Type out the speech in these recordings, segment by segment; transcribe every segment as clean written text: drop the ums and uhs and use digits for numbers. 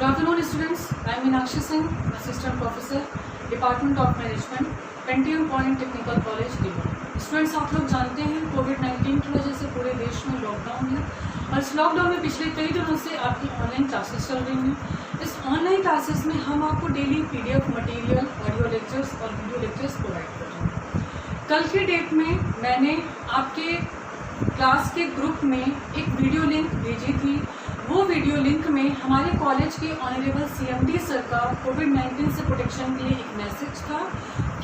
Good afternoon students, I am Meenakshi Singh, Assistant Professor, Department of Management, Pentium Polytechnical College, Dewan। Students आप लोग जानते हैं कोविड-19 की वजह से पूरे देश में लॉकडाउन है और इस लॉकडाउन में पिछले कई दिनों से आपकी ऑनलाइन क्लासेस चल रही हैं। इस ऑनलाइन क्लासेस में हम आपको daily PDF material, audio lectures और वीडियो लेक्चर्स प्रोवाइड कर रहे हैं। कल की डेट में मैंने आपके क्लास के ग्रुप में एक वीडियो लिंक भेजी थी। वो वीडियो लिंक में हमारे कॉलेज के ऑनरेबल CMD सर का कोविड-19 से प्रोटेक्शन के लिए एक मैसेज था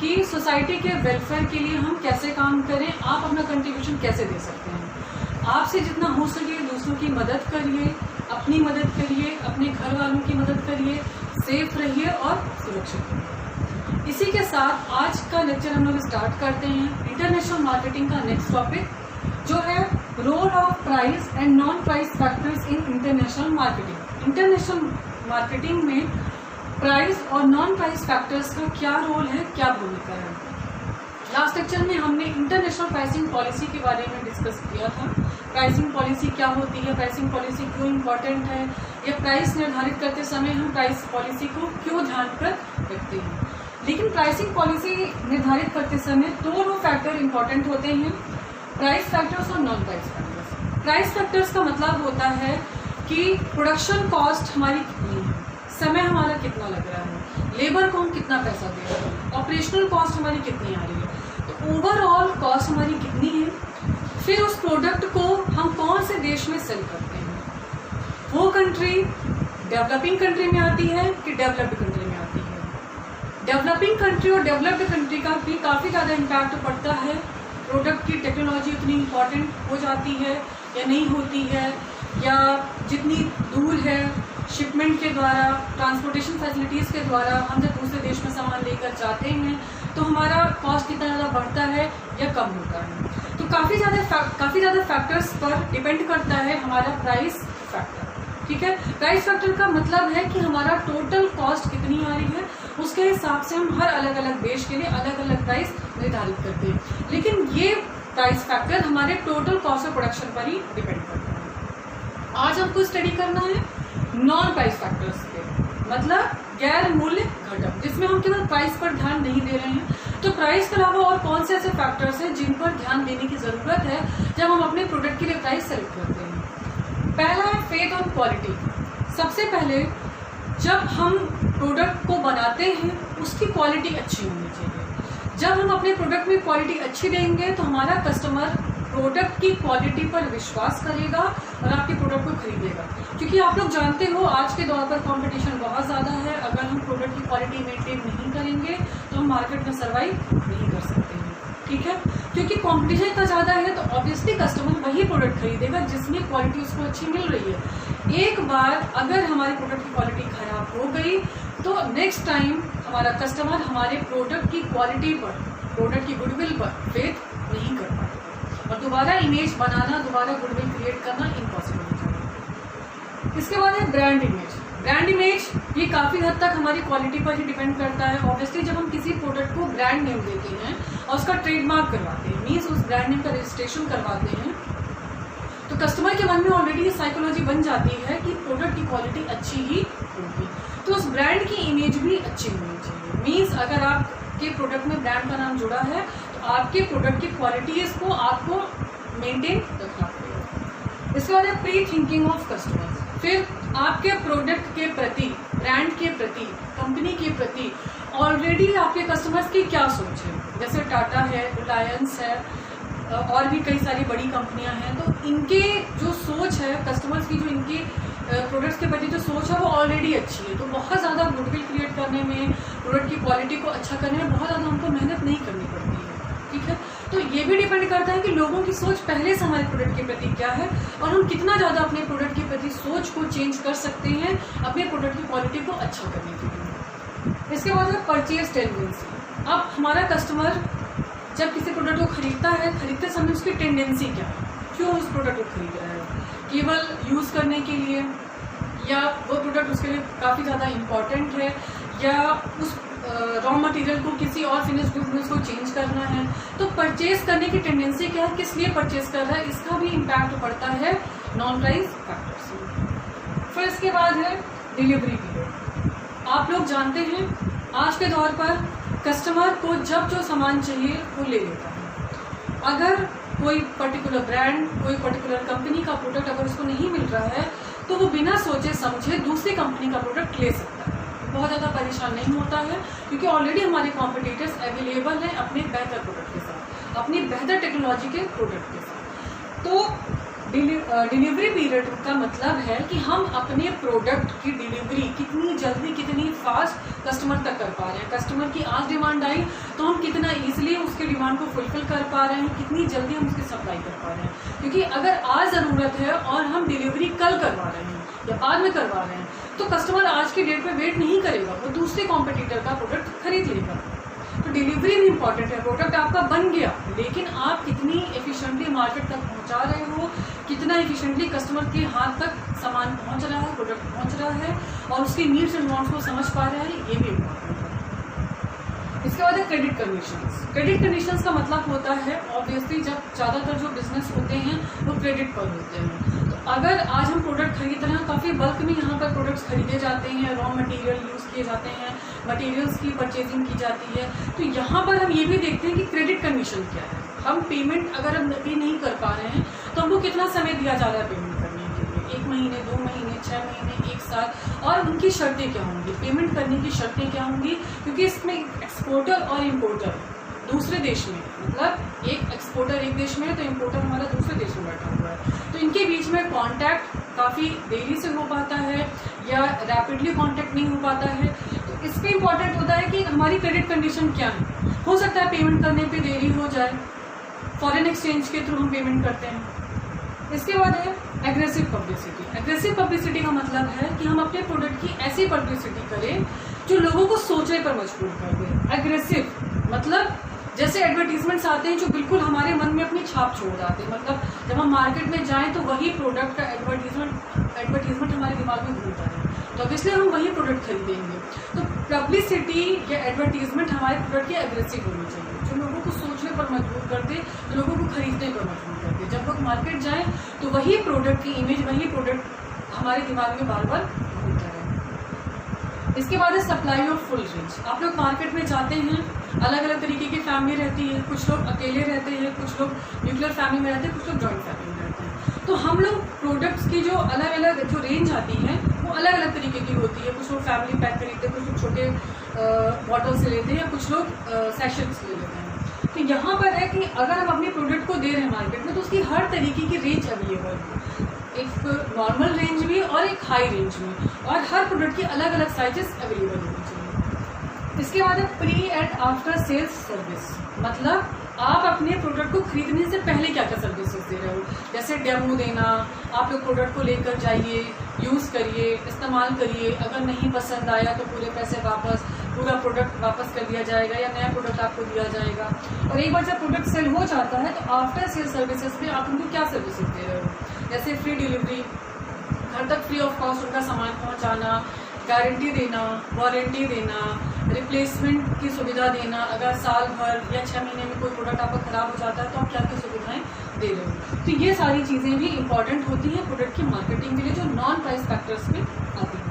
कि सोसाइटी के वेलफेयर के लिए हम कैसे काम करें, आप अपना कंट्रीब्यूशन कैसे दे सकते हैं। आपसे जितना हो सके दूसरों की मदद करिए, अपनी मदद करिए, अपने घर वालों की मदद करिए, सेफ रहिए और सुरक्षित रहिए। इसी के साथ आज का लेक्चर हम लोग स्टार्ट करते हैं। इंटरनेशनल मार्केटिंग का नेक्स्ट टॉपिक जो है role of price and non price factors in international marketing. International marketing में प्राइस और नॉन प्राइस फैक्टर्स का क्या रोल है, क्या भूमिका है। लास्ट लेक्चर में हमने इंटरनेशनल प्राइसिंग पॉलिसी के बारे में डिस्कस किया था। प्राइसिंग पॉलिसी क्या होती है, प्राइसिंग पॉलिसी क्यों इम्पोर्टेंट है, या प्राइस निर्धारित करते समय हम प्राइस पॉलिसी को क्यों ध्यान पर रखते हैं। लेकिन प्राइसिंग पॉलिसी निर्धारित करते समय दो फैक्टर इम्पोर्टेंट होते हैं, प्राइस फैक्टर्स और non price factors. Price factors का मतलब होता है कि प्रोडक्शन कॉस्ट हमारी कितनी है, समय हमारा कितना लग रहा है, लेबर को हम कितना पैसा दे रहे हैं, ऑपरेशनल कॉस्ट हमारी कितनी आ रही है, तो ओवरऑल कॉस्ट हमारी कितनी है। फिर उस प्रोडक्ट को हम कौन से देश में सेल करते हैं, वो कंट्री डेवलपिंग कंट्री में आती है कि डेवलप्ड कंट्री में आती है। डेवलपिंग कंट्री और डेवलप्ड कंट्री का भी काफ़ी ज़्यादा इम्पैक्ट पड़ता है। प्रोडक्ट की टेक्नोलॉजी उतनी इम्पॉर्टेंट हो जाती है या नहीं होती है, या जितनी दूर है शिपमेंट के द्वारा, ट्रांसपोर्टेशन फैसिलिटीज़ के द्वारा हम जब दूसरे देश में सामान लेकर जाते हैं तो हमारा कॉस्ट कितना ज़्यादा बढ़ता है या कम होता है। तो काफ़ी ज़्यादा फैक्टर्स पर डिपेंड करता है हमारा प्राइस फैक्टर। ठीक है, प्राइस फैक्टर का मतलब है कि हमारा टोटल कॉस्ट कितनी आ रही है, उसके हिसाब से हम हर अलग अलग देश के लिए अलग अलग प्राइस निर्धारित करते हैं। लेकिन ये प्राइस फैक्टर हमारे टोटल कॉस्ट ऑफ प्रोडक्शन पर ही डिपेंड करता है। आज हमको स्टडी करना है नॉन प्राइस फैक्टर्स पे, मतलब गैर मूल्य घटक, जिसमें हम केवल प्राइस पर ध्यान नहीं दे रहे हैं। तो प्राइस के अलावा और कौन से ऐसे फैक्टर्स हैं जिन पर ध्यान देने की ज़रूरत है जब हम अपने प्रोडक्ट के लिए प्राइस सेलेक्ट करते हैं। पहला है फेथ ऑन क्वालिटी। सबसे पहले जब हम प्रोडक्ट को बनाते हैं उसकी क्वालिटी अच्छी होनी चाहिए। जब हम अपने प्रोडक्ट में क्वालिटी अच्छी देंगे तो हमारा कस्टमर प्रोडक्ट की क्वालिटी पर विश्वास करेगा और आपके प्रोडक्ट को खरीदेगा। क्योंकि आप लोग जानते हो आज के दौर पर कंपटीशन बहुत ज़्यादा है। अगर हम प्रोडक्ट की क्वालिटी मेंटेन नहीं करेंगे तो हम मार्केट में सर्वाइव नहीं कर सकते हैं। ठीक है, क्योंकि कंपटीशन इतना ज़्यादा है तो ऑब्वियसली कस्टमर वही प्रोडक्ट खरीदेगा जिसमें क्वालिटी उसको अच्छी मिल रही है। एक बार अगर हमारे प्रोडक्ट की क्वालिटी खराब हो गई तो नेक्स्ट टाइम हमारा कस्टमर हमारे प्रोडक्ट की क्वालिटी पर, प्रोडक्ट की गुडविल पर फेथ नहीं कर पाएगा और दोबारा इमेज बनाना, दोबारा गुडविल क्रिएट करना इम्पॉसिबल हो जाएगा। इसके बाद है ब्रांड इमेज। ब्रांड इमेज ये काफ़ी हद तक हमारी क्वालिटी पर ही डिपेंड करता है। ऑब्वियसली जब हम किसी प्रोडक्ट को ब्रांड नेम देते हैं और उसका ट्रेडमार्क करवाते हैं, मीन्स उस ब्रांड नेम का रजिस्ट्रेशन करवाते हैं, तो कस्टमर के मन में ऑलरेडी साइकोलॉजी बन जाती है कि प्रोडक्ट की क्वालिटी अच्छी ही होगी। तो उस ब्रांड की इमेज भी अच्छी होनी चाहिए। मीन्स अगर आपके प्रोडक्ट में ब्रांड का नाम जुड़ा है तो आपके प्रोडक्ट की क्वालिटीज को आपको मेंटेन रखना पड़ेगा। इसके बाद है प्री थिंकिंग ऑफ कस्टमर्स। फिर आपके प्रोडक्ट के प्रति, ब्रांड के प्रति, कंपनी के प्रति ऑलरेडी आपके कस्टमर्स की क्या सोच है। जैसे टाटा है, रिलायंस है और भी कई सारी बड़ी कंपनियां हैं, तो इनके जो सोच है कस्टमर्स की, जो इनके प्रोडक्ट्स के प्रति जो सोच है वो ऑलरेडी अच्छी है। तो बहुत ज़्यादा गुडविल क्रिएट करने में, प्रोडक्ट की क्वालिटी को अच्छा करने में बहुत ज़्यादा हमको मेहनत नहीं करनी पड़ती है। ठीक है, तो ये भी डिपेंड करता है कि लोगों की सोच पहले से हमारे प्रोडक्ट के प्रति क्या है और हम कितना ज़्यादा अपने प्रोडक्ट के प्रति सोच को चेंज कर सकते हैं अपने प्रोडक्ट की क्वालिटी को अच्छा करने के लिए। इसके बाद है परचेज टेंडेंसी। अब हमारा कस्टमर जब किसी प्रोडक्ट को खरीदता है, खरीदते समय उसकी टेंडेंसी क्या है, क्यों उस प्रोडक्ट को खरीद रहा है, केवल यूज़ करने के लिए या वो प्रोडक्ट उसके लिए काफ़ी ज़्यादा इम्पॉर्टेंट है, या उस रॉ मटेरियल को किसी और फिनिश गुड में उसको चेंज करना है। तो परचेज करने की टेंडेंसी क्या है, किस लिए परचेज कर रहा है, इसका भी इम्पैक्ट पड़ता है नॉन प्राइस फैक्टर्स में। फिर इसके बाद है डिलीवरी पीरियड। आप लोग जानते हैं आज के दौर पर कस्टमर को जब जो सामान चाहिए वो ले लेता है। अगर कोई पर्टिकुलर ब्रांड, कोई पर्टिकुलर कंपनी का प्रोडक्ट अगर उसको नहीं मिल रहा है तो वो बिना सोचे समझे दूसरी कंपनी का प्रोडक्ट ले सकता है, बहुत ज़्यादा परेशान नहीं होता है, क्योंकि ऑलरेडी हमारे कॉम्पिटिटर्स अवेलेबल हैं अपने बेहतर प्रोडक्ट के साथ, अपनी बेहतर टेक्नोलॉजी के प्रोडक्ट के साथ। तो डिलीवरी पीरियड का मतलब है कि हम अपने प्रोडक्ट की डिलीवरी कितनी जल्दी, कितनी फास्ट कस्टमर तक कर पा रहे हैं। कस्टमर की आज डिमांड आई तो हम कितना ईजिली उसके डिमांड को फुलफिल कर पा रहे हैं, कितनी जल्दी हम उसकी सप्लाई कर पा रहे हैं। क्योंकि अगर आज ज़रूरत है और हम डिलीवरी कल करवा रहे हैं या बाद में करवा रहे हैं तो कस्टमर आज की डेट में वेट नहीं करेगा, वो दूसरे कॉम्पिटिटर का प्रोडक्ट खरीद लेगा। तो डिलीवरी भी इम्पॉर्टेंट है। प्रोडक्ट आपका बन गया लेकिन आप कितनी एफिशिएंटली मार्केट तक पहुंचा रहे हो, कितना एफिशिएंटली कस्टमर के हाथ तक सामान पहुंच रहा है, प्रोडक्ट पहुंच रहा है और उसकी नीड्स एंड वांट्स को समझ पा रहा है, ये भी इम्पॉर्टेंट है। इसके बाद है क्रेडिट कंडीशंस। क्रेडिट कंडीशंस का मतलब होता है ऑब्वियसली जब ज़्यादातर जो बिजनेस होते हैं वो क्रेडिट पर होते हैं। तो अगर आज हम प्रोडक्ट खरीद रहे हैं, काफ़ी बल्क में यहाँ पर प्रोडक्ट्स खरीदे जाते हैं, रॉ मटेरियल यूज़ किए जाते हैं, मटेरियल्स की परचेजिंग की जाती है, तो यहाँ पर हम ये भी देखते हैं कि क्रेडिट कंडीशन क्या है। हम पेमेंट अगर हम पे नहीं कर पा रहे हैं तो हमको कितना समय दिया जा रहा है पेमेंट करने के लिए, 1 महीने, 2 महीने, 6 महीने, 1 साल, और उनकी शर्तें क्या होंगी, पेमेंट करने की शर्तें क्या होंगी। क्योंकि इसमें एक्सपोर्टर और इम्पोर्टर दूसरे देश में, मतलब एक एक्सपोर्टर एक देश में है तो इम्पोर्टर हमारा दूसरे देश में बैठा हुआ है, तो इनके बीच में कॉन्टैक्ट काफ़ी देरी से हो पाता है या रैपिडली कॉन्टैक्ट नहीं हो पाता है। तो इस पर इम्पॉर्टेंट होता है कि हमारी क्रेडिट कंडीशन क्या है। हो सकता है पेमेंट करने पे देरी हो जाए, फॉरेन एक्सचेंज के थ्रू हम पेमेंट करते हैं। इसके बाद है एग्रेसिव पब्लिसिटी। एग्रेसिव पब्लिसिटी का मतलब है कि हम अपने प्रोडक्ट की ऐसी पब्लिसिटी करें जो लोगों को सोचने पर मजबूर कर दे। एग्रेसिव मतलब जैसे एडवर्टीजमेंट्स आते हैं जो बिल्कुल हमारे मन में अपनी छाप छोड़ जाते हैं, मतलब जब हम मार्केट में जाएं तो वही प्रोडक्ट का एडवर्टीजमेंट हमारे दिमाग में घूमता है, तो इसलिए हम वही प्रोडक्ट खरीदेंगे। तो पब्लिसिटी या एडवर्टीजमेंट हमारे प्रोडक्ट की एग्रेसिव होनी चाहिए, जो लोगों को सोचने पर मजबूर कर दे, लोगों को खरीदने पर मजबूर कर दे। जब लोग मार्केट जाएं तो वही प्रोडक्ट की इमेज, वही प्रोडक्ट हमारे दिमाग में बार बार घूमता रहे। इसके बाद है सप्लाई ऑफ फुल रेंज। आप लोग मार्केट में जाते हैं, अलग अलग तरीके की फैमिली रहती है, कुछ लोग अकेले रहते हैं, कुछ लोग न्यूक्लियर फैमिली में रहते हैं, कुछ लोग जॉइंट फैमिली में रहते हैं। तो हम लोग प्रोडक्ट्स की जो अलग अलग जो रेंज आती है वो अलग अलग तरीके की होती है। कुछ लोग फैमिली पैक खरीदते हैं, कुछ लोग छोटे बॉटल से लेते हैं, या कुछ लोग सैशेट्स ले लेते हैं। तो यहाँ पर है कि अगर हम अपने प्रोडक्ट को दे रहे हैं मार्केट में तो उसकी हर तरीके की रेंज अवेलेबल है, एक नॉर्मल रेंज में और एक हाई रेंज में, और हर प्रोडक्ट की अलग अलग साइजेस अवेलेबल होनी चाहिए। इसके बाद है pre and after sales service. मतलब आप अपने प्रोडक्ट को खरीदने से पहले क्या क्या सर्विसेज दे रहे हो, जैसे डेमो देना, आप लोग प्रोडक्ट को लेकर जाइए, यूज़ करिए, इस्तेमाल करिए, अगर नहीं पसंद आया तो पूरे पैसे वापस, पूरा प्रोडक्ट वापस कर दिया जाएगा या नया प्रोडक्ट आपको दिया जाएगा। और एक बार जब प्रोडक्ट सेल हो जाता है तो आफ्टर सेल सर्विसेज में आप उनको क्या सर्विसेज दे रहे हो, जैसे फ्री डिलीवरी, घर तक फ्री ऑफ कॉस्ट उनका सामान पहुंचाना, गारंटी देना, वारंटी देना, रिप्लेसमेंट की सुविधा देना, अगर साल भर या 6 महीने में कोई प्रोडक्ट आपका ख़राब हो जाता है तो आप क्या क्या सुविधाएं दे रहे हो। तो ये सारी चीज़ें भी इंपॉर्टेंट होती हैं प्रोडक्ट की मार्केटिंग के लिए, जो नॉन प्राइस फैक्टर्स में आती हैं।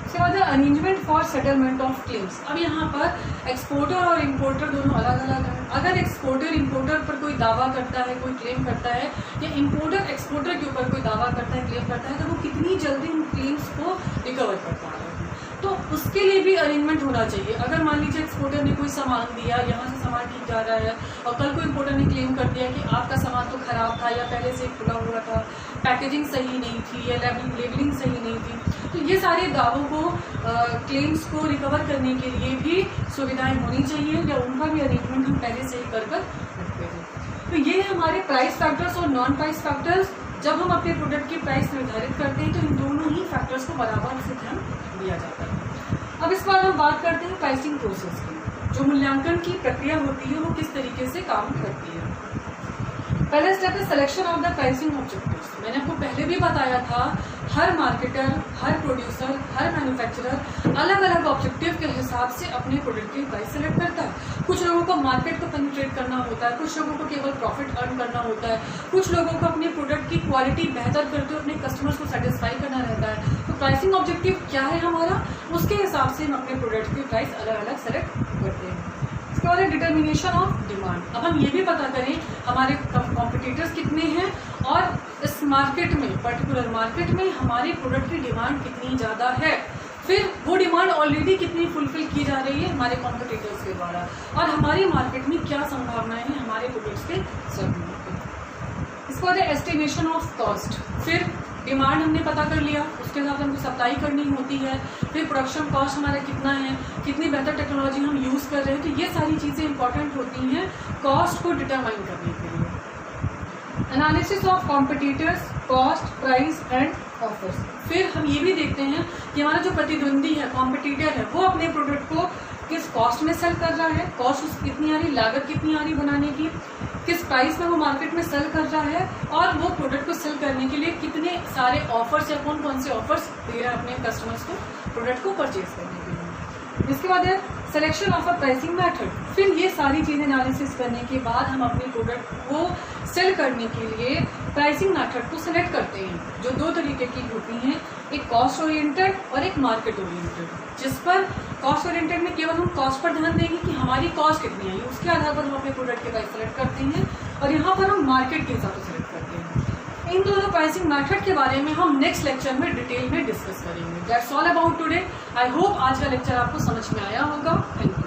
इसके बाद है arrangement for settlement of claims. अब यहाँ पर एक्सपोर्टर और इम्पोर्टर दोनों अलग अलग हैं। अगर एक्सपोर्टर इम्पोर्टर पर कोई दावा करता है, कोई क्लेम करता है, या इम्पोर्टर एक्सपोर्टर के ऊपर कोई दावा करता है, क्लेम करता है, तो वो कितनी जल्दी उन क्लेम्स को रिकवर कर पा रहे हैं, तो उसके लिए भी अरेंजमेंट होना चाहिए। अगर मान लीजिए एक्सपोर्टर ने कोई सामान दिया, यहाँ से सामान ठीक जा रहा है, और कल को इम्पोर्टर ने क्लेम कर दिया कि आपका सामान तो ख़राब था या पहले से खुला हुआ था, पैकेजिंग सही नहीं थी या लेबलिंग सही नहीं थी, तो ये सारे दावों को, क्लेम्स को रिकवर करने के लिए भी सुविधाएं होनी चाहिए, या उनका भी अरेंजमेंट हम पहले से ही कर रखते हैं। तो ये है हमारे प्राइस फैक्टर्स और नॉन प्राइस फैक्टर्स। जब हम अपने प्रोडक्ट की प्राइस निर्धारित करते हैं तो इन दोनों ही फैक्टर्स को बराबर से ध्यान दिया जाता है। अब इस बार हम बात करते हैं प्राइसिंग प्रोसेस की। जो मूल्यांकन की प्रक्रिया होती है वो किस तरीके से काम करती है। पहला स्टेप है selection of the pricing objectives. मैंने आपको पहले भी बताया था, हर मार्केटर, हर प्रोड्यूसर, हर मैन्युफैक्चरर अलग अलग ऑब्जेक्टिव के हिसाब से अपने प्रोडक्ट की प्राइस सेलेक्ट करता है। कुछ लोगों को मार्केट को पेनिट्रेट करना होता है, कुछ लोगों को केवल प्रॉफिट अर्न करना होता है, कुछ लोगों को अपने प्रोडक्ट की क्वालिटी बेहतर करते हुए अपने कस्टमर्स को सेटिस्फाई करना रहता है, तो प्राइसिंग ऑब्जेक्टिव क्या है हमारा, उसके हिसाब से हम अपने प्रोडक्ट की प्राइस अलग अलग सेलेक्ट करते हैं। इसके बाद है डिटर्मिनेशन ऑफ डिमांड। अब हम ये भी पता करें हमारे कॉम्पिटिटर्स कितने हैं और इस मार्केट में, पर्टिकुलर मार्केट में हमारे प्रोडक्ट की डिमांड कितनी ज़्यादा है, फिर वो डिमांड ऑलरेडी कितनी फुलफिल की जा रही है हमारे कॉम्पिटिटर्स के द्वारा, और हमारी मार्केट में क्या संभावनाएं हैं हमारे प्रोडक्ट्स के सर्व होने की। इसके बाद है एस्टिमेशन ऑफ कॉस्ट। फिर डिमांड हमने पता कर लिया, उसके साथ हमको सप्लाई करनी होती है, फिर प्रोडक्शन कॉस्ट हमारा कितना है, कितनी बेहतर टेक्नोलॉजी हम यूज़ कर रहे हैं, तो ये सारी चीज़ें इंपॉर्टेंट होती हैं कॉस्ट को डिटरमाइन करने के लिए। Analysis of competitors, cost, price and offers. फिर हम ये भी देखते हैं कि हमारा जो प्रतिद्वंदी है, कॉम्पिटिटर है, वो अपने प्रोडक्ट को किस कॉस्ट में सेल कर रहा है, कॉस्ट उसकी कितनी आ रही, लागत कितनी आ रही बनाने की, किस प्राइस में वो मार्केट में सेल कर रहा है, और वो प्रोडक्ट को सेल करने के लिए कितने सारे ऑफर्स या कौन कौन से ऑफर्स दे रहा है अपने कस्टमर्स को प्रोडक्ट को परचेज करने के लिए। इसके बाद है selection of a pricing method. फिर ये सारी चीज़ें एनालिसिस करने के बाद हम अपने प्रोडक्ट को सेल करने के लिए प्राइसिंग मेथड को सिलेक्ट करते हैं, जो दो तरीके की होती हैं, एक कॉस्ट ओरिएंटेड और एक मार्केट ओरिएंटेड। जिस पर कॉस्ट ओरिएंटेड में केवल हम कॉस्ट पर ध्यान देंगे कि हमारी कॉस्ट कितनी है, उसके आधार पर हम अपने प्रोडक्ट के प्राइस सेलेक्ट करते हैं, और यहाँ पर हम मार्केट के हिसाब से सेलेक्ट करते हैं। इन दोनों प्राइसिंग मेथड के बारे में हम नेक्स्ट लेक्चर में डिटेल में डिस्कस करेंगे। That's all about today. I hope आज का लेक्चर आपको समझ में आया होगा। Thank you.